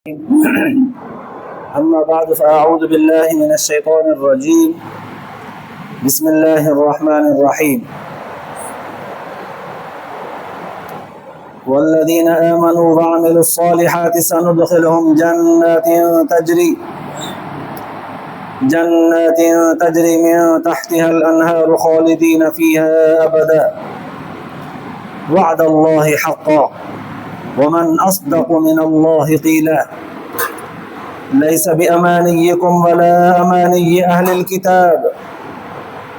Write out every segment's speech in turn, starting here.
أما بعد فأعوذ بالله من الشيطان الرجيم. بسم الله الرحمن الرحيم. والذين آمنوا وعملوا الصالحات سندخلهم جنات تجري من تحتها الأنهار خالدين فيها أبدا وعد الله حقا ومن أصدق من الله قيلا ليس بأمانيكم ولا أماني أهل الكتاب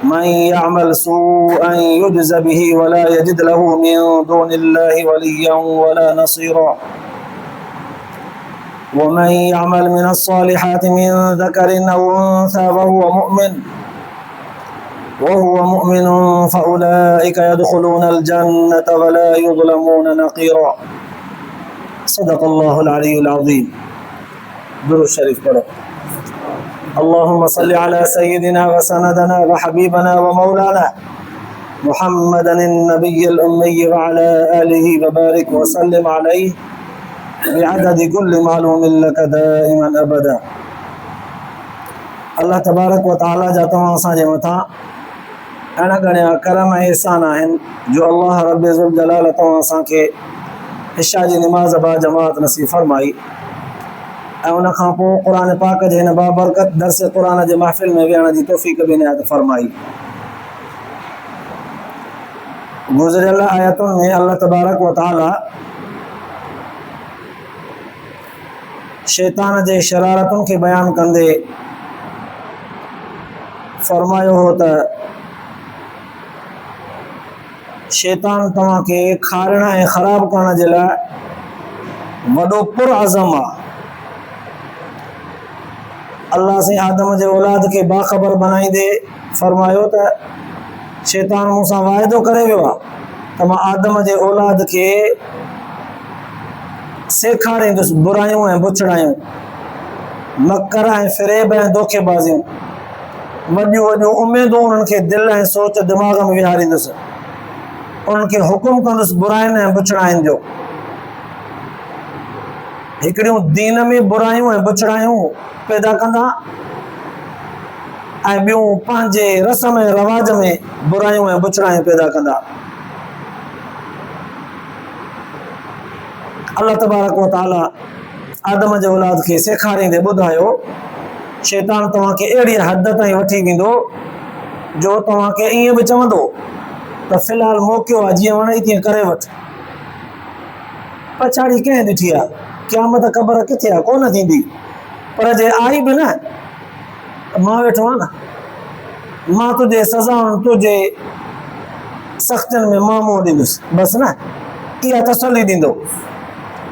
من يعمل سوءا يجز به ولا يجد له من دون الله وليا ولا نصيرا ومن يعمل من الصالحات من ذكر أو أنثى وهو مؤمن فأولئك يدخلون الجنة ولا يظلمون نقيرا. صدق الله العلي العظيم. درود شريف پڑھو. اللهم صل على سيدنا وسندنا وحبيبنا ومولانا محمد النبي الأمي وعلى آله وبارك وسلم عليه بعدد كل معلوم لك دائما أبدا. الله تبارك وتعالى जा तव्हां असांजे मथां अहिड़ा घणा करम ऐं एहसान आहिनि जो अल्लाह रब ज़ुल जलाल तव्हां असांखे इशा जी निमाज़ बा जमात नसीब फरमाई ऐं उन खां पोइ क़ुरान पाक जे हिन बाबरकत दर्स क़ुरान जे महफ़िल में विहण जी तौफ़ीक़ बि इनायत फरमाई. गुज़िरियल आयतुनि में अल्लाह तबारक व तआला शैतान जे शरारतुनि खे बयानु कंदे फरमायो हो त शैतान तव्हांखे खारण ऐं ख़राब करण जे लाइ वॾो पुरअज़म आहे. अल्लाह से आदम जे औलाद खे बाख़बर बनाईंदे फरमायो त शैतान मूंसां वाइदो करे वियो आहे त मां आदम जे औलाद खे सेखारींदुसि बुरायूं ऐं बुछड़ायूं, मकर ऐं फ़रेब ऐं धोखेबाज़ियूं, वॾियूं वॾियूं उमेदूं उन्हनि खे दिलि ऐं सोच दिमाग़ में विहारींदुसि, उन्हनि खे हुकुम कंदुसि बुराइनि ऐं बुछड़ाइनि जो. हिकिड़ियूं दीन में बुरायूं ऐं बुछड़ायूं पैदा कंदा ऐं ॿियूं पंहिंजे रस्म ऐं रवाज में बुरायूं ऐं बुछड़ायूं पैदा कंदा. अल्लाह तबारक व तआला आदम जे औलाद खे सेखारींदे ॿुधायो शैतान तव्हांखे अहिड़ी हद ताईं वठी वेंदो जो तव्हांखे ईअं बि चवंदो त फ़िलहाल मौक़ो आहे, जीअं वणे तीअं करे वठि, पछाड़ी कंहिं ॾिठी आहे, क़यामत ख़बर किथे आहे, कोन थींदी, पर जे आई बि न मां वेठो आहियां न, मां तुंहिंजे सज़ाउनि तुंहिंजे सख़्तियुनि में मां मुंहुं ॾींदुसि, बसि न इहा तसली ॾींदो.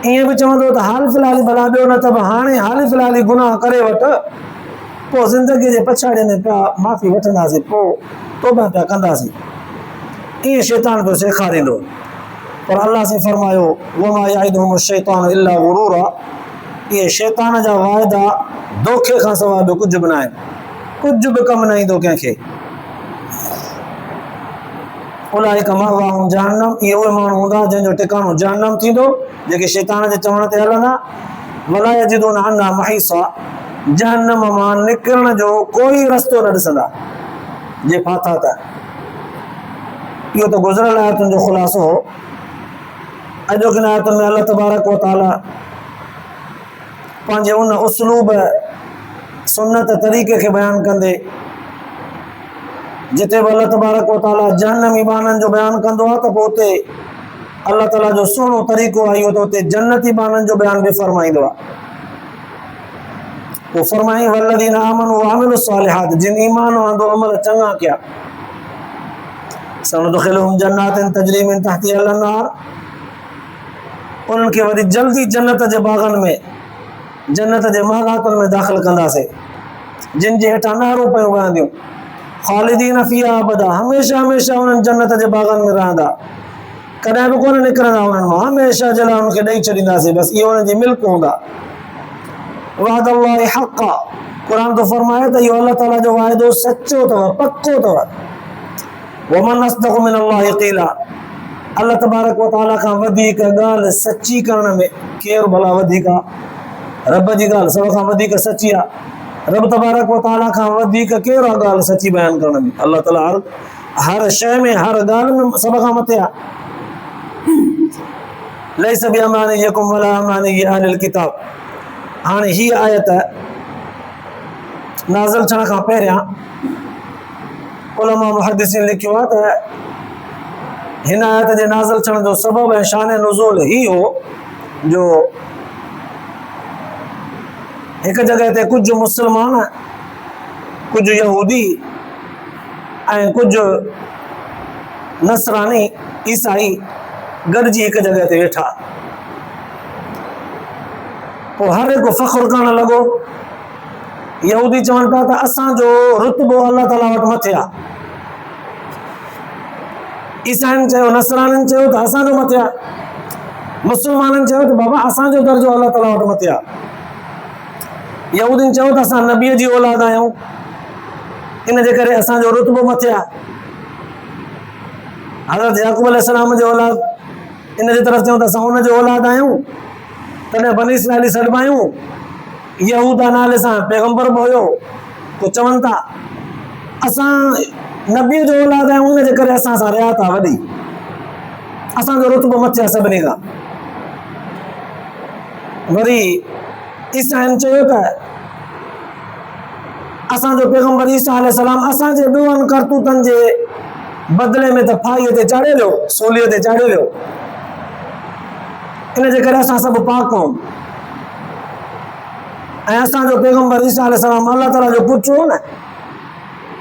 ईअं बि चवंदो त हाल फ़िलहाल भला ॿियो न त हाणे हाल फ़िलहाल ई गुनाह करे वठि, पोइ ज़िंदगीअ जे पछाड़ीअ में पिया माफ़ी वठंदासीं, पोइ तौबा पिया कंदासीं. ईअं शैतान पियो सेखारींदो. पर अल्लाह से फरमायो वमा याइदुहुम शैतान इल्ला गुरूरा, इहे शैतान जा वाइदा धोखे खां सवाइ ॿियो कुझु बि न आहे, कुझु बि कमु न ईंदो कंहिंखे. उलाइक मअवाहुम जहन्नम, इहे उहे माण्हू हूंदा जंहिंजो टिकाणो जहन्नम थींदो, जेके शैतान जे चवण ते हलंदा. वला यजिदून अन्हा महीसा, जहन्नम मां निकिरण जो कोई रस्तो न ॾिसंदा जे फाथा त. इहो त गुज़िरियल आयतुनि जो ख़ुलासो हो. अॼोकिन आयतुनि में अल्लाह तबारक व तआला पंहिंजे उन उसलूब सुन्नत तरीक़े खे बयानु कंदे जिते बि अल्लाह तबारक व तआला जहन्नमी बाननि जो बयानु कंदो आहे त पोइ उते अल्लाह ताला जो सुहिणो तरीक़ो आहे इहो त उते जन्नती बाननि जो बयानु बि फरमाईंदो आहे. पोइ फरमाई वल्लज़ीना आमनू व अमिलुस सालिहात, जिन ईमान वांदो अमल चङा कया, सनुदखिलुहुम जन्नातिन तजरी मिन तहतिहा अल-अनहार, उन्हनि खे वरी जल्दी जन्नत जे बाग़नि में जन्नत जे महलातुनि में दाख़िल कंदासीं जिन जे हेठां नहरूं पियूं वहंदियूं, ख़ालिदीन फ़ीहा अबदा, हमेशह हमेशह उन्हनि जन्नत जे बाग़नि में रहंदा, कॾहिं बि कोन निकिरंदा उन्हनि मां, हमेशह जे लाइ उन्हनि खे ॾेई छॾींदासीं, बसि इहो उन्हनि जी मिल्क हूंदा. वअदल्लाहि हक़्क़ा, क़ुरान तो फरमाए त इहो अल्लाह ताला जो वाइदो सचो अथव, पक्को अथव. वमन अस्दक़ु मिनल्लाहि क़ीला, अल्लाह तबारक व तआला खां वधीक ॻाल्हि सची करण में केरु भला वधीक आहे. रब जी ॻाल्हि सब खां वधीक सची आहे। रब तबारक व तआला खां वधीक कहिड़ा ॻाल्हि सची बयान करण में। अल्लाह ताला हर शइ में हर ॻाल्हि में सब खां मथे आहे। लैस बिअमानियकुम वला अमानी अहलिल किताब। हाणे ही आयत नाज़िल थियण खां पहिरियां उलमा मुहद्दिसीन लिखियो आहे त हिन आयत जे नाज़िल थियण जो सबब ऐं शान नुज़ूल ही हो जो एक जगह ते कुछ मुसलमान कुछ यहूदी ऐं कुछ नसरानी ईसाई गॾिजी एक जगह ते वेठा। पोइ हर हिकु फ़ख्रु करण लॻो। यहूदी चवनि पिया त असांजो रुतबो अल्लाह ताला वटि मथे आहे। ईसाइनि चयो, नसरानियुनि चयो त असांजो मथे आहे। मुसलमाननि चयो त बाबा असांजो दर्जो अल्लाह ताला वटि मथे आहे। यहूदीन चयो त असां नबीअ जी औलाद आहियूं, इन जे करे असांजो रुतबो मथे आहे। हज़रत याकूब अलैहिस्सलाम जे औलाद इन जे तरफ़ चयूं त असां हुन जो औलाद आहियूं। तॾहिं बनी इसराइली सॾिबा आहियूं। यहूदा नाले सां पैगंबर बि हुयो। पोइ चवनि था असां नबीअ जो औलाद आहियूं, इन जे करे असां सां रियात आहे वॾी, असांजो रुतबो मथे आहे सभिनी खां। वरी ईसाइनि चयो त असांजो पैगंबर ईसा अलैहिस्सलाम असांजे ॿियनि करतूतनि जे बदिले में त फाईअ ते चाढ़े वियो, सोलीअ ते चाढ़े वियो, इन जे करे असां सभु पाक आहियूं। ऐं असांजो पैगंबर ईसा अलैहिस्सलाम अल्लाह ताला जो पुटु हो न,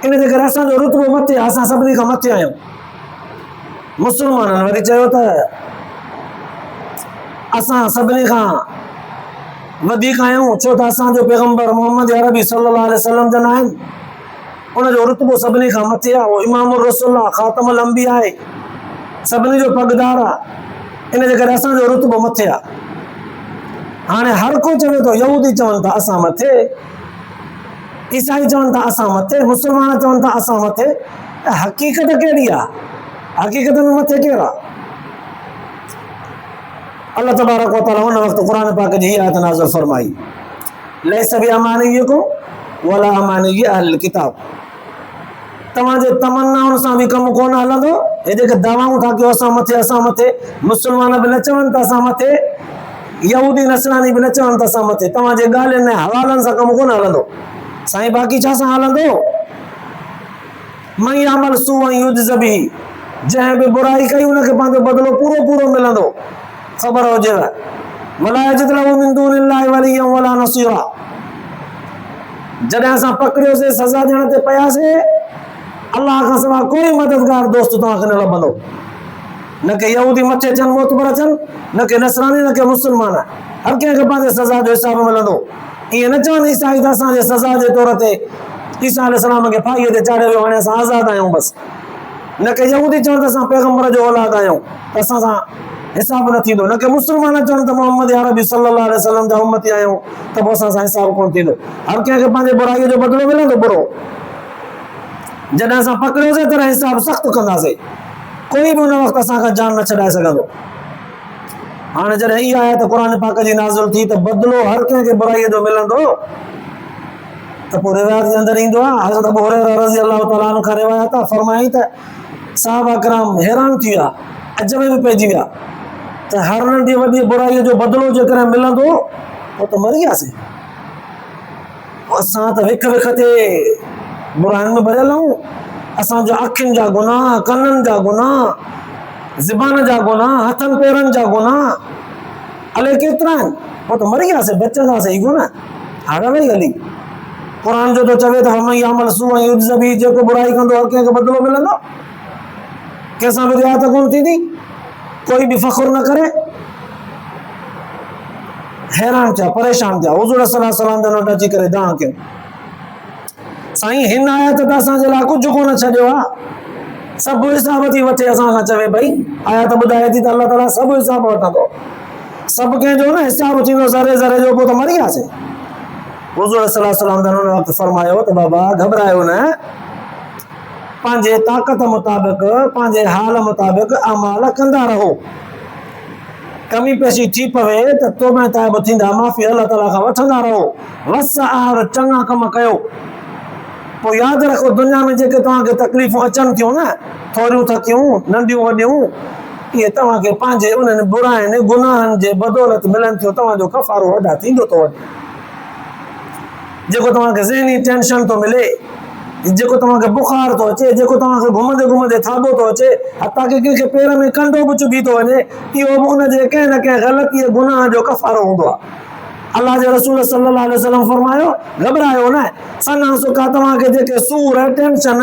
इन जे करे असांजो रुतबो मथे आहे, असां सभिनी खां मथे आहियूं। मुसलमाननि वरी चयो त असां सभिनी खां वधीक आहियूं, छो त असांजो पैगंबर मोहम्मद अरबी सल्लल्लाहु अलैहि वसल्लम जन आहिनि, उनजो रुतबो सभिनी खां मथे आहे। उहो इमामुर रसूल आहे, ख़ातमुल अंबिया आहे, सभिनी जो पगदार आहे, इन जे करे असांजो रुतबो मथे आहे। हाणे हर को चवे थो, यहूदी चवनि था असां मथे, ईसाई चवनि था असां मथे, मुसलमान चवनि था असां मथे। हक़ीक़त कहिड़ी आहे? हक़ीक़त में मथे केरु आहे? अल्लाह तबारक व तआला हुन वक़्तु क़ुरान पाक जी आयत नाज़िल फरमाई, लैस बिअमानियकुम वला अमानी अहलिल किताब। तव्हांजे तमन्नाउनि सां बि कमु कोन हलंदो। हे जेके दावाऊं था कयो असां मथे असां मथे, मुसलमान बि न चवनि था असां मथे, यहूदी नसरानी बि न चवनि था असां मथे। तव्हांजे ॻाल्हियुनि ऐं हवालनि सां कमु कोन हलंदो। साईं बाक़ी छा सां हलंदो? मन यामल सूअन युज्ज़ बिही, जंहिं बि बुराई कई उनखे पंहिंजो बदिलो पूरो पूरो मिलंदो। ख़बर हुजेव, वला यजिद लहू मिन दूनिल्लाहि वलिय्यन वला नसीरा। जॾहिं असां पकड़ियोसीं, सज़ा ॾियण ते पयासीं, अल्लाह खां सवाइ कोई मददगार दोस्त तव्हांखे न लभंदो। न के यहूदी मथे अचनि मोतबर अचनि, न के नसरानी, न के मुसलमान, हर कंहिंखे पंहिंजे सज़ा जो हिसाब मिलंदो। ईअं न चवनि ईसाई त असांजे सज़ा जे तौर ते ईसा अलैहिस्सलाम खे फाईअ ते चाढ़े वियो, हाणे असां आज़ाद आहियूं बसि। न के यहूदी चवनि त असां पैगंबर जो औलाद आहियूं, त असां सां हिसाब न थींदो। न के मुसलमान चवनि त मोहम्मद अरबी सल्लल्लाहु अलैहि वसल्लम जा उम्मती आहियूं, त पोइ असां सां हिसाब कोन थींदो। हर कंहिंखे पंहिंजे बुराईअ जो बदिलो मिलंदो बुरो। जॾहिं असां पकड़ियोसीं तॾहिं हिसाब सख़्तु कंदासीं, कोई बि हुन वक़्तु असांखां जान न छॾाए सघंदो। हाणे जॾहिं इहा आयत क़ुरान पाक जी नाज़िल थी त बदिलो हर कंहिंखे बुराईअ जो मिलंदो, त पोइ रिवायत जे अंदरि ईंदो आहे, हज़रत अबू हुरैरा रज़ी अल्लाह ताला अन्हु खां रिवायत आहे, फरमाई त सहाबा किराम हैरान थी विया, अज में बि पइजी विया त हर नंढी वॾी बुराईअ जो बदिलो जेकॾहिं मिलंदो पोइ त मरी वियासीं। असां त विख विख ते बुराइनि में भरियल आहियूं। असांजो अखियुनि जा गुनाह, कननि जा गुनाह, ज़बान जा गुनाह, हथनि पेरनि जा गुनाह अलाए केतिरा आहिनि। पोइ त मरी वियासीं, बचंदासीं ई कोन। हाणे वरी हली क़ुरान जो त चवे त मन यामल सूअन युज्ज़ बिही, जेको बुराई कंदो हर कंहिंखे बदिलो मिलंदो, कंहिंसां बि रियात कोन थींदी, कोई बि फ़ख्रु न करे। हैरान थिया, परेशान थिया, हुज़ूर सल्लल्लाहु अलैहि वसल्लम जन वटि अची करे दां कयूं, साईं हिन आयत त असांजे लाइ कुझु कोन छॾियो आहे, सभु हिसाब थी वठे। असां खां चवे भई आयत ॿुधाए थी त अल्लाह ताला सभु हिसाब वठंदो, सभु कंहिंजो न हिसाब थींदो ज़रे ज़रे जो। पोइ त मरी वियासीं। हुज़ूर सल्लल्लाहु अलैहि वसल्लम जन हुन वक़्तु फरमायो त बाबा घबरायो न, पंहिंजे ताक़त मुताबिक़, पंहिंजे हाल मुताबिक़ अमाल कंदा रहो। कमी पेशी थी पवे त तौबा ताइब थींदा, माफ़ी अल्लाह ताला खां वठंदा रहो, वस और चङा कम कयो। पोइ यादि रखो, दुनिया में जेके तव्हांखे तकलीफ़ूं अचनि थियूं न, थोरियूं थकियूं नंढियूं वॾियूं, इहे तव्हांखे पंहिंजे उन्हनि बुराइनि गुनाहनि जे बदौलत मिलनि थियूं। तव्हांजो कफ़ारो अदा थींदो थो वञे। जेको तव्हांखे ज़हनी टेंशन थो मिले, जेको तव्हांखे बुखार थो अचे, जेको तव्हांखे घुमंदे घुमंदे थाबो थो अचे, हथा की कंहिंखे पेर में कंडो बि चुभी थो वञे, इहो बि उनजे कंहिं न कंहिं ग़लतीअ गुनाह जो कफ़ारो हूंदो आहे। अल्लाह जे रसूल सल्लल्लाहु अलैहि वसल्लम फरमायो, घबरायो न, सना सुका तव्हांखे जेके सूर टेंशन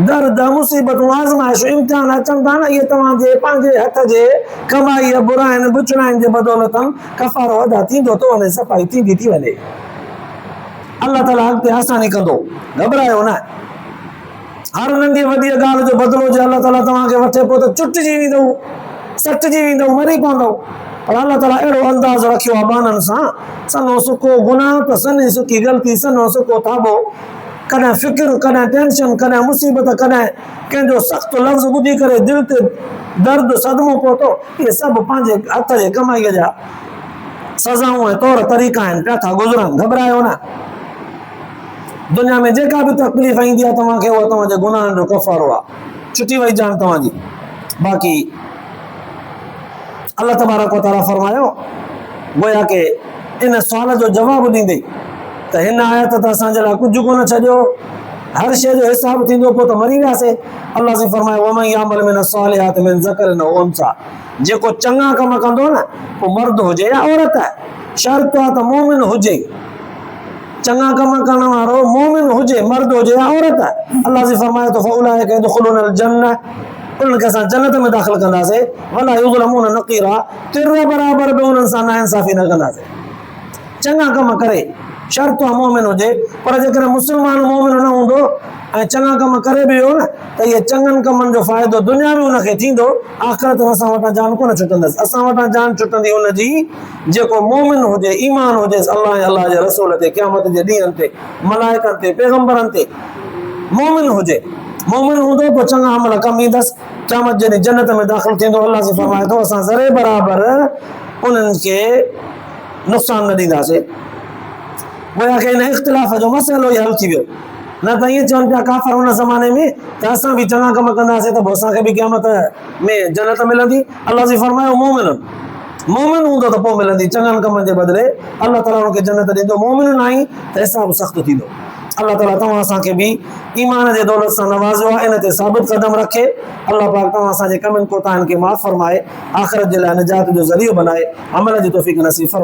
दर्द मुसीबतूं आज़माइशूं इम्तिहान अचनि था न, इहे तव्हांजे पंहिंजे हथ जे कमाई बुराइनि बुचड़ाइनि जे बदौलत कफ़ारो अदा थींदो थो वञे, सफ़ाई थींदी थी वञे। अल्लाह ताला अॻिते आसानी कंदो, घबरायो न। हर नंढी वॾी ॻाल्हि जो बदिलो जे अल्लाह ताला तव्हांखे वठे पोइ त चुटिजी वेंदव, सटिजी वेंदव, मरी पवंदव। पर अल्लाह ताला अहिड़ो अंदाज़ रखियो आहे बाननि सां, सनो सुको गुनाह त सनी सुकी ग़लती, सनो सुको थाबो, कॾहिं फिक्र, कॾहिं टेंशन, कॾहिं मुसीबत, कॾहिं कंहिंजो सख़्तु लफ़्ज़ ॿुधी करे दिलि ते दर्द सदमो पहुतो, इहे सभु पंहिंजे हथ जे कमाईअ जा सज़ाऊं ऐं तौर तरीक़ा आहिनि, पिया था गुज़रनि। घबरायो न। दुनिया में जेका बि तकलीफ़ ईंदी आहे तव्हांखे, उहा तव्हांजे गुनाहनि जो कफ़ारो आहे, छुटी वई जान तव्हांजी। बाक़ी अल्लाह तबारक व तआला फरमायो, गोया के इन सुवाल जो जवाब ॾींदे त हिन आयत त असांजे लाइ कुझु कोन छॾियो, हर शइ जो हिसाब थींदो, पोइ त मरी वियासीं। अल्लाह से फरमायो, वमन यामल मिन अस्सालिहाति मिन ज़करिन औ उन्सा, जेको चङा कम कंदो न, पोइ मर्द हुजे या औरत, शर्त आहे त मोमिन हुजे। चङा कम करण वारो मोमिन हुजे, मर्द हुजे या औरत। अल्लाह से फरमायो त फउलाइका यदखुलूनल जन्नह, उनखे असां जन्नत में दाख़िल कंदासीं, वला युज़लमून नक़ीरा, तिर बराबर बि उन्हनि सां नाइंसाफ़ी न कंदासीं। चङा कम करे, शर्त आहे मोमिन हुजे। पर जेकॾहिं मुस्लमान मोमिन न हूंदो ऐं चङा कम करे बि वियो न, त इहे चङनि कमनि जो फ़ाइदो दुनिया में उनखे थींदो, आख़िरत में असां वटां जान कोन छुटंदसि। असां वटां जान छुटंदी उनजी जेको मोमिन हुजे, ईमान हुजेसि अल्लाह ऐं अल्लाह जे रसूल ते, क़यामत जे ॾींहंनि ते, मलाइकनि ते, पैगंबरनि ते। मोमिन हुजे, मोमिन हूंदो पोइ चङा अमल कमु ईंदसि, क़यामत जे ॾींहुं जन्नत में दाख़िल थींदो। अल्लाह से फरमाए थो, असां ज़रे बराबरि उन्हनि खे नुक़सान न ॾींदासीं। गोया के इन इख़्तिलाफ़ जो मसइलो ई हल थी वियो। न त ईअं चवनि पिया काफ़िर उन ज़माने में त असां बि चङा कम कंदासीं त पोइ असांखे बि क़यामत में जन्नत मिलंदी। अल्लाह से फरमायो, मोमिन हूंदो त पोइ मिलंदी चङनि कमनि जे बदिले, अल्लाह ताला हुनखे जन्नत ॾींदो। मोमिन न आई त हिसाब सख़्तु थींदो। अल्लाह ताला तव्हां असांखे बि ईमान जे दौलत सां नवाज़ियो आहे, इन ते साबित क़दम रखे। अल्लाह पाक तव्हां असांजे कमनि कोताहिनि खे माफ़ फरमाए, आख़िरत जे लाइ निजात जो ज़रियो बनाए, अमल जी तौफ़ीक़ नसीब फरमाए।